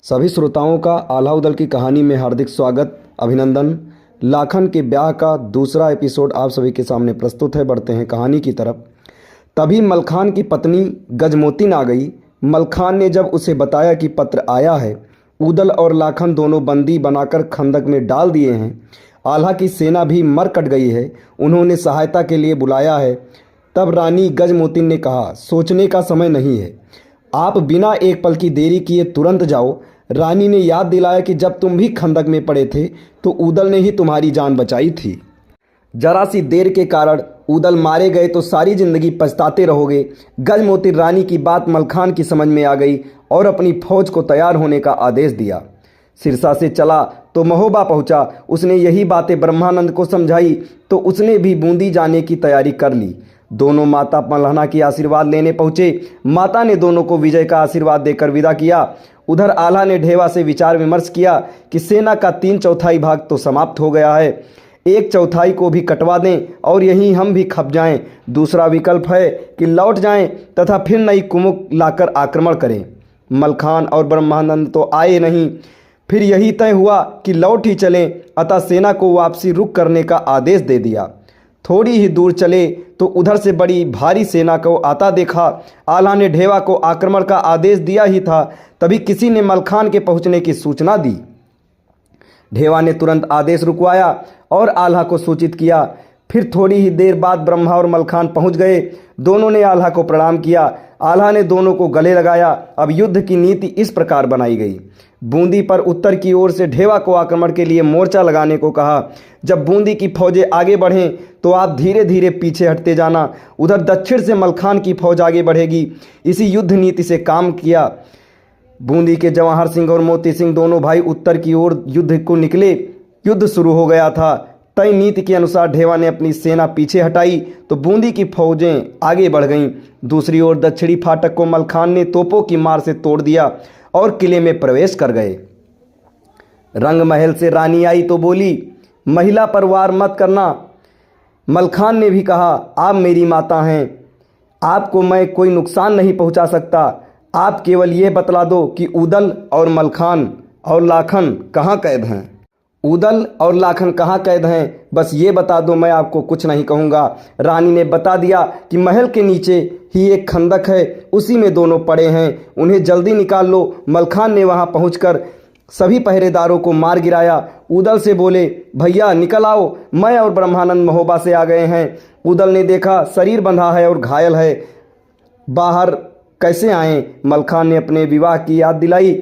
सभी श्रोताओं का आल्हा उदल की कहानी में हार्दिक स्वागत अभिनंदन। लाखन के ब्याह का दूसरा एपिसोड आप सभी के सामने प्रस्तुत है। बढ़ते हैं कहानी की तरफ। तभी मलखान की पत्नी गजमोतिन आ गई। मलखान ने जब उसे बताया कि पत्र आया है, उदल और लाखन दोनों बंदी बनाकर खंदक में डाल दिए हैं, आल्हा की सेना भी मर कट गई है, उन्होंने सहायता के लिए बुलाया है, तब रानी गजमोतिन ने कहा, सोचने का समय नहीं है, आप बिना एक पल की देरी किए तुरंत जाओ। रानी ने याद दिलाया कि जब तुम भी खंदक में पड़े थे तो उदल ने ही तुम्हारी जान बचाई थी। जरा सी देर के कारण उदल मारे गए तो सारी जिंदगी पछताते रहोगे। गजमोतिन रानी की बात मलखान की समझ में आ गई और अपनी फौज को तैयार होने का आदेश दिया। सिरसा से चला तो महोबा पहुंचा। उसने यही बातें ब्रह्मानंद को समझाई तो उसने भी बूंदी जाने की तैयारी कर ली। दोनों माता मल्हना की आशीर्वाद लेने पहुंचे। माता ने दोनों को विजय का आशीर्वाद देकर विदा किया। उधर आल्हा ने ढेवा से विचार विमर्श किया कि सेना का 3/4 भाग तो समाप्त हो गया है, 1/4 को भी कटवा दें और यहीं हम भी खप जाएं। दूसरा विकल्प है कि लौट जाएं तथा फिर नई कुमुक लाकर आक्रमण करें। मलखान और ब्रह्मानंद तो आए नहीं। फिर यही तय हुआ कि लौट ही चलें, अतः सेना को वापसी रुक करने का आदेश दे दिया। थोड़ी ही दूर चले तो उधर से बड़ी भारी सेना को आता देखा। आल्हा ने ढेवा को आक्रमण का आदेश दिया ही था, तभी किसी ने मलखान के पहुंचने की सूचना दी। ढेवा ने तुरंत आदेश रुकवाया और आल्हा को सूचित किया। फिर थोड़ी ही देर बाद ब्रह्मा और मलखान पहुंच गए। दोनों ने आल्हा को प्रणाम किया। आल्हा ने दोनों को गले लगाया। अब युद्ध की नीति इस प्रकार बनाई गई। बूंदी पर उत्तर की ओर से ढेवा को आक्रमण के लिए मोर्चा लगाने को कहा। जब बूंदी की फौजें आगे बढ़ें तो आप धीरे धीरे पीछे हटते जाना। उधर दक्षिण से मलखान की फौज आगे बढ़ेगी। इसी युद्ध नीति से काम किया। बूंदी के जवाहर सिंह और मोती सिंह दोनों भाई उत्तर की ओर युद्ध को निकले। युद्ध शुरू हो गया था। तय नीति के अनुसार ढेवा ने अपनी सेना पीछे हटाई तो बूंदी की फौजें आगे बढ़ गईं। दूसरी ओर दक्षिणी फाटक को मलखान ने तोपों की मार से तोड़ दिया और किले में प्रवेश कर गए। रंग महल से रानी आई तो बोली, महिला पर वार मत करना। मलखान ने भी कहा, आप मेरी माता हैं, आपको मैं कोई नुकसान नहीं पहुंचा सकता। आप केवल ये बतला दो कि उदल और मलखान और लाखन कहाँ कैद हैं। उदल और लाखन कहाँ कैद हैं, बस ये बता दो, मैं आपको कुछ नहीं कहूँगा। रानी ने बता दिया कि महल के नीचे ही एक खंदक है, उसी में दोनों पड़े हैं, उन्हें जल्दी निकाल लो। मलखान ने वहाँ पहुँचकर सभी पहरेदारों को मार गिराया। उदल से बोले, भैया निकल आओ, मैं और ब्रह्मानंद महोबा से आ गए हैं। उदल ने देखा शरीर बंधा है और घायल है, बाहर कैसे आएं। मलखान ने अपने विवाह की याद दिलाई।